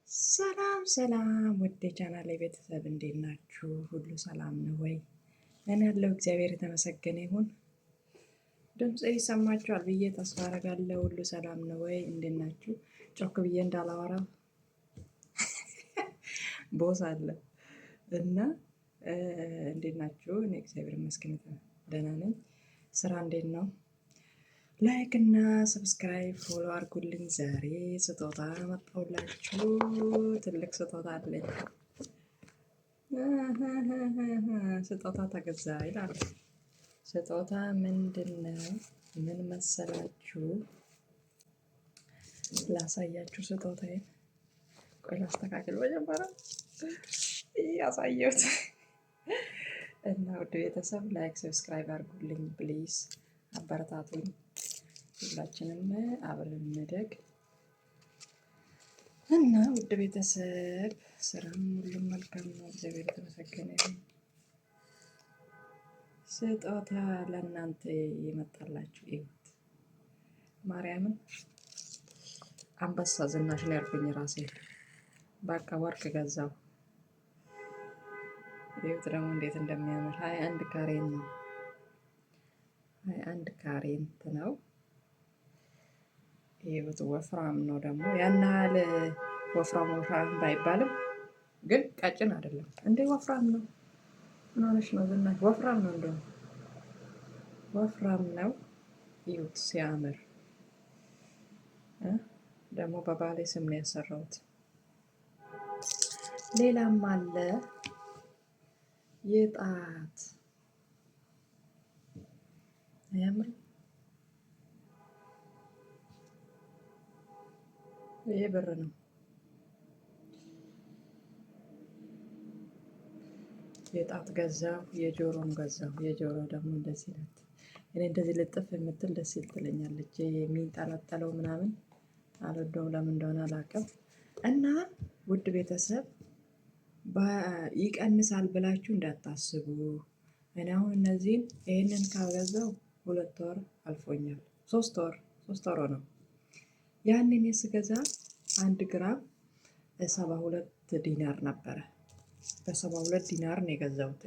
ሰላም ሰላም ውድ የቻናሌ ቤተሰብ እንዴት ናችሁ? ሁሉ ሰላም ነው ወይ? እኔ ያለው እግዚአብሔር የተመሰገነ ይሁን። ድምፄ ይሰማችኋል ብዬ ተስፋ አደርጋለሁ። ሁሉ ሰላም ነው ወይ? እንዴት ናችሁ? ጮክ ብዬ እንዳላወራ ቦስ አለ እና እንዴት ናችሁ? እኔ እግዚአብሔር ይመስገን ደህና ነኝ። ስራ እንዴት ነው? ላይክ እና ሰብስክራይብ ፎሎ አድርጉልኝ። ዛሬ ስጦታ መጣሁላችሁ። ትልቅ ስጦታ አለኝ። ስጦታ ተገዛ ይላል። ስጦታ ምንድን ነው? ምን መሰላችሁ? ላሳያችሁ ስጦታዬን። ቆይ ላስተካክል መጀመሪያ ያሳየሁት እና ውድ ቤተሰብ ላይክ ሰብስክራይብ አድርጉልኝ ፕሊዝ፣ አበረታቱኝ። ሁላችንም አብረን እንደግ እና ውድ ቤተሰብ ስራም ሁሉም መልካም ነው፣ እግዚአብሔር የተመሰገነ ይሁን። ስጦታ ለእናንተ የመጣላችሁ ይሁት ማርያምን አንበሳ ዝናሽ ነው ያልኩኝ ራሴ። በቃ ወርቅ ገዛው። ይሁት ደግሞ እንዴት እንደሚያምር 21 ካሬን ነው። 21 ካሬንት ነው። ይሁት ወፍራም ነው ደግሞ ያን ያህል ወፍራም ባይባልም ግን ቀጭን አይደለም። እንዴ ወፍራም ነው። ምን ሆነሽ ነው ዝናሽ? ወፍራም ነው፣ እንደውም ወፍራም ነው። ይሁት ሲያምር ደግሞ በባሌ ስም ነው ያሰራሁት። ሌላም አለ የጣት አያምርም? ይሄ ብር ነው። የጣት ገዛሁ፣ የጆሮም ገዛሁ። የጆሮ ደግሞ እንደዚህ ናት። እኔ እንደዚህ ልጥፍ የምትል ደስ ትለኛለች። የሚንጠለጠለው ምናምን አልወደውም፣ ለምን እንደሆነ አላውቅም። እና ውድ ቤተሰብ ይቀንሳል ብላችሁ እንዳታስቡ። እኔ አሁን እነዚህን ይህንን ካገዛው 2 ወር አልፎኛል። 3 ወር ነው። ያንን ስገዛ 1 ግራም 72 ዲናር ነበረ። በ72 ዲናር ነው የገዛሁት።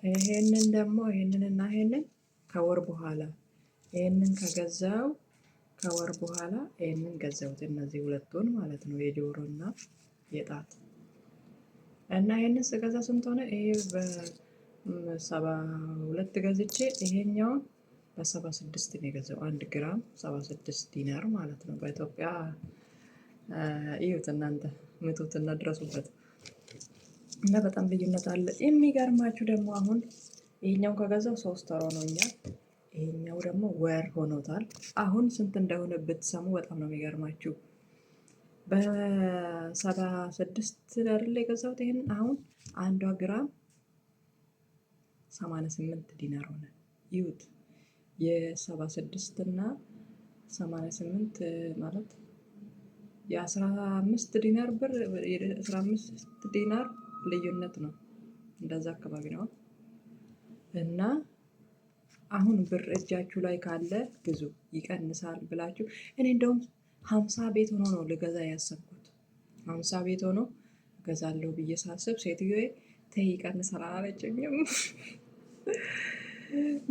ይሄንን ደግሞ ይሄንንና ይሄንን ከወር በኋላ ይሄንን ከገዛው ከወር በኋላ ይሄንን ገዛሁት። እነዚህ ሁለቱን ማለት ነው፣ የጆሮና የጣት እና ይሄንን ስገዛ ስንት ሆነ? ይሄ በ72 ገዝቼ ይሄኛውን በ76 ነው የገዛው። 1 ግራም 76 ዲናር ማለት ነው በኢትዮጵያ። እዩት እናንተ ምቱትና ድረሱበት እና በጣም ልዩነት አለ። የሚገርማችሁ ደግሞ አሁን ይሄኛው ከገዛው 3 ወር ሆኖኛል። ይሄኛው ደግሞ ወር ሆኖታል። አሁን ስንት እንደሆነ ብትሰሙ በጣም ነው የሚገርማችሁ። በ76 አይደል የገዛሁት ይሄን። አሁን 1 ግራም 88 ዲናር ሆነ። ይሁት የ76 እና 88 ማለት የ15 ዲናር ብር 15 ዲናር ልዩነት ነው። እንደዛ አካባቢ ነው። እና አሁን ብር እጃችሁ ላይ ካለ ግዙ፣ ይቀንሳል ብላችሁ። እኔ እንደውም 50 ቤት ሆኖ ነው ልገዛ ያሰብኩት። 50 ቤት ሆኖ እገዛለሁ ብዬ ሳስብ ሴትዮዬ ተይ ይቀንሳል አላለችኝም።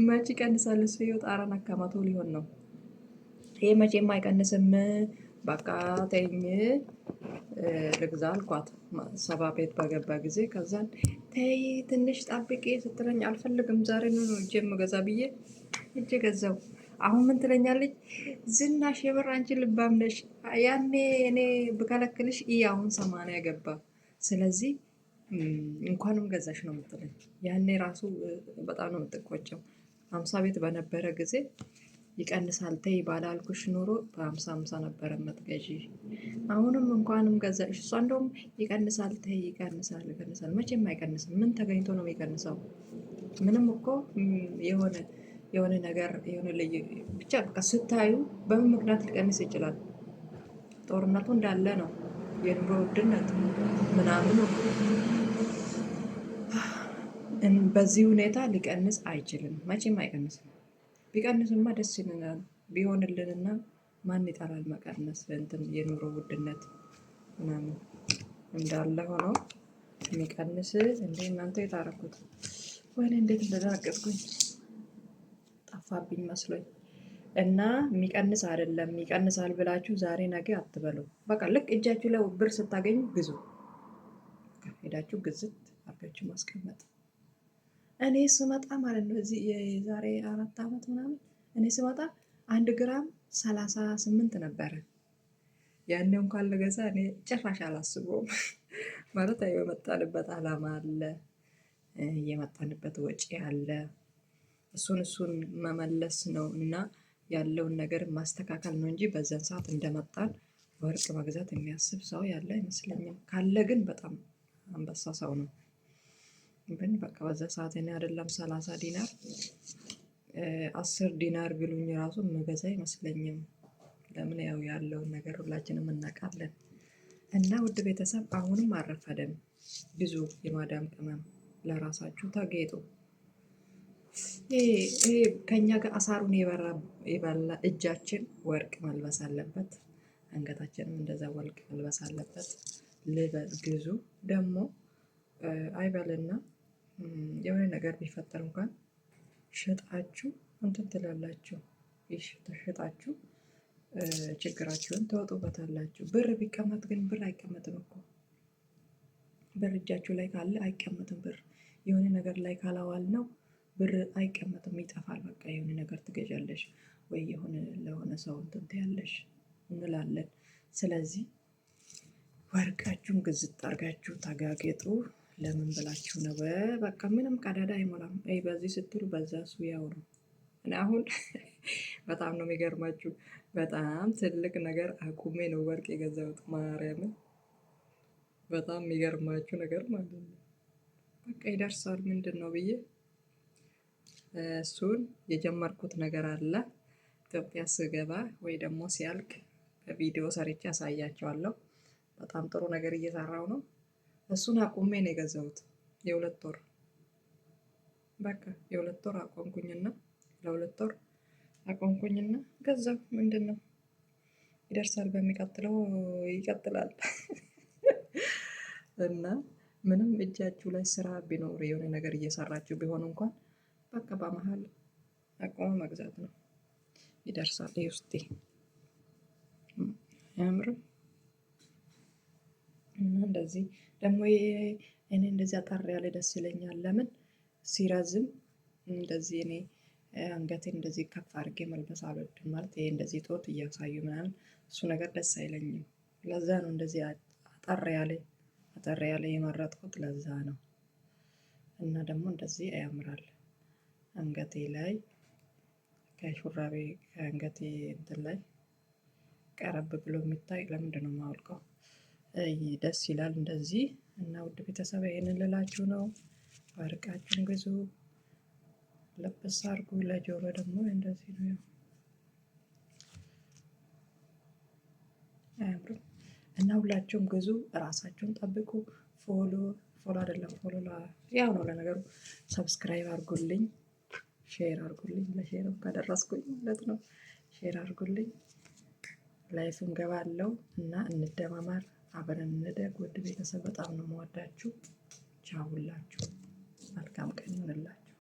መቼ ይቀንሳል? እሱ ይኸው ጣራን አካማቶ ሊሆን ነው። ይሄ መቼም አይቀንስም። በቃ ተይኝ ልግዛ አልኳት 70 ቤት በገባ ጊዜ። ከዛን ተይ ትንሽ ጠብቄ ስትለኝ አልፈልግም ዛሬ ነው እጄ የምገዛ ብዬ እጄ ገዛው። አሁን ምን ትለኛለች? ዝናሽ የምር አንቺ ልባም ነሽ። ያኔ እኔ ብከለክልሽ አሁን 80 ገባ። ስለዚህ እንኳንም ገዛሽ ነው የምትለኝ። ያኔ ራሱ በጣም ነው የምትቆጨው። 50 ቤት በነበረ ጊዜ ይቀንሳል ተይ ባላልኩሽ ኖሮ በ50 ነበረ የምትገዢ። አሁንም እንኳንም ገዛሽ። እሷ እንደውም ይቀንሳል ተይ ይቀንሳል። መቼም አይቀንስም። ምን ተገኝቶ ነው የሚቀንሰው? ምንም እኮ የሆነ ነገር የሆነ ልዩ ብቻ በቃ ስታዩ በምን ምክንያት ሊቀንስ ይችላል? ጦርነቱ እንዳለ ነው፣ የኑሮ ውድነት ምናምን። በዚህ ሁኔታ ሊቀንስ አይችልም፣ መቼም አይቀንስም። ቢቀንስማ ደስ ይለናል ቢሆንልንና ማን ይጠላል መቀነስ? እንትን የኑሮ ውድነት ምናምን እንዳለ ሆኖ የሚቀንስ እንዴ እናንተ የታረኩት ወይኔ እንዴት እንደደነገጥኩኝ ጠፋብኝ መስሎኝ። እና የሚቀንስ አይደለም። ይቀንሳል ብላችሁ ዛሬ ነገ አትበሉ። በቃ ልክ እጃችሁ ላይ ብር ስታገኙ ግዙ። ሄዳችሁ ግዝት አርጋችሁ ማስቀመጥ። እኔ ስመጣ ማለት ነው እዚህ የዛሬ 4 ዓመት ምናምን እኔ ስመጣ 1 ግራም 38 ነበረ። ያኔ እንኳን ልገዛ እኔ ጭራሽ አላስበውም። ማለት የመጣንበት አላማ አለ፣ የመጣንበት ወጪ አለ። እሱን መመለስ ነው እና ያለውን ነገር ማስተካከል ነው እንጂ በዛን ሰዓት እንደመጣን ወርቅ መግዛት የሚያስብ ሰው ያለ አይመስለኝም። ካለ ግን በጣም አንበሳ ሰው ነው። ግን በቃ በዛ ሰዓት እኔ አይደለም 30 ዲናር 10 ዲናር ቢሉኝ ራሱ የምገዛ አይመስለኝም። ለምን ያው ያለውን ነገር ሁላችንም እናውቃለን። እና ውድ ቤተሰብ አሁንም አረፈደም። ብዙ የማዳም ቅመም ለራሳችሁ ታጌጡ። ይሄ ከኛ ጋር አሳሩን የበላ እጃችን ወርቅ መልበስ አለበት። አንገታችንም እንደዛ ወርቅ መልበስ አለበት። ግዙ ደግሞ አይበልና የሆነ ነገር ቢፈጠር እንኳን ሽጣችሁ እንትን ትላላችሁ። ሽጣችሁ ችግራችሁን ተወጡበታላችሁ። ብር ቢቀመጥ ግን ብር አይቀመጥም እኮ። ብር እጃችሁ ላይ ካለ አይቀመጥም። ብር የሆነ ነገር ላይ ካላዋል ነው ብር አይቀመጥም፣ ይጠፋል። በቃ የሆነ ነገር ትገዣለሽ ወይ የሆነ ለሆነ ሰው እንትን ትያለሽ እንላለን። ስለዚህ ወርቃችሁን ግዝት አርጋችሁ ታጋጌጡ። ለምን ብላችሁ ነው? በቃ ምንም ቀዳዳ አይሞላም። በዚህ ስትሉ በዛ እሱ ያው ነው። እና አሁን በጣም ነው የሚገርማችሁ። በጣም ትልቅ ነገር አቁሜ ነው ወርቅ የገዛሁት። ማርያምን በጣም የሚገርማችሁ ነገር ማለት ነው። በቃ ይደርሳል ምንድን ነው ብዬ እሱን የጀመርኩት ነገር አለ። ኢትዮጵያ ስገባ ወይ ደግሞ ሲያልቅ በቪዲዮ ሰርቼ ያሳያቸዋለሁ። በጣም ጥሩ ነገር እየሰራው ነው። እሱን አቁሜ ነው የገዛሁት። የ2 ወር በቃ የ2 ወር አቆምኩኝና ለ2 ወር አቆምኩኝና ገዛው። ምንድን ነው ይደርሳል፣ በሚቀጥለው ይቀጥላል። እና ምንም እጃችሁ ላይ ስራ ቢኖር የሆነ ነገር እየሰራችሁ ቢሆን እንኳን በቃ በመሀል አቆመ መግዛት ነው። ይደርሳል። ውስጤ አያምርም? እና እንደዚህ ደግሞ እኔ እንደዚህ አጠር ያለ ደስ ይለኛል። ለምን ሲረዝም እንደዚህ እኔ አንገቴን እንደዚህ ከፍ አድርጌ መልበስ አልወድም። ማለት ይሄ እንደዚህ ጦት እያሳዩ ምናምን እሱ ነገር ደስ አይለኝም። ለዛ ነው እንደዚህ አጠር ያለ የመረጥኩት ለዛ ነው። እና ደግሞ እንደዚህ ያምራል። አንገቴ ላይ ከሹራቤ ከአንገቴ እንትን ላይ ቀረብ ብሎ የሚታይ ለምንድን ነው የማወልቀው? ደስ ይላል እንደዚህ። እና ውድ ቤተሰብ ይሄንን ልላችሁ ነው። ወርቃችሁን ግዙ፣ ለበስ አድርጉ። ለጆሮ ደግሞ እንደዚህ ነው። አያምርም? እና ሁላችሁም ግዙ፣ እራሳችሁን ጠብቁ። ፎሎ አይደለም ፎሎ ያው ነው ለነገሩ። ሰብስክራይብ አድርጉልኝ፣ ሼር አድርጉልኝ። ለሼርም ከደረስኩኝ ማለት ነው። ሼር አድርጉልኝ። ላይፍ እንገባለው እና እንደማማር አብረን እንደግ። ውድ ቤተሰብ በጣም ነው የምወዳችሁ። ቻው ሁላችሁ። መልካም ቀን ይሁንላችሁ።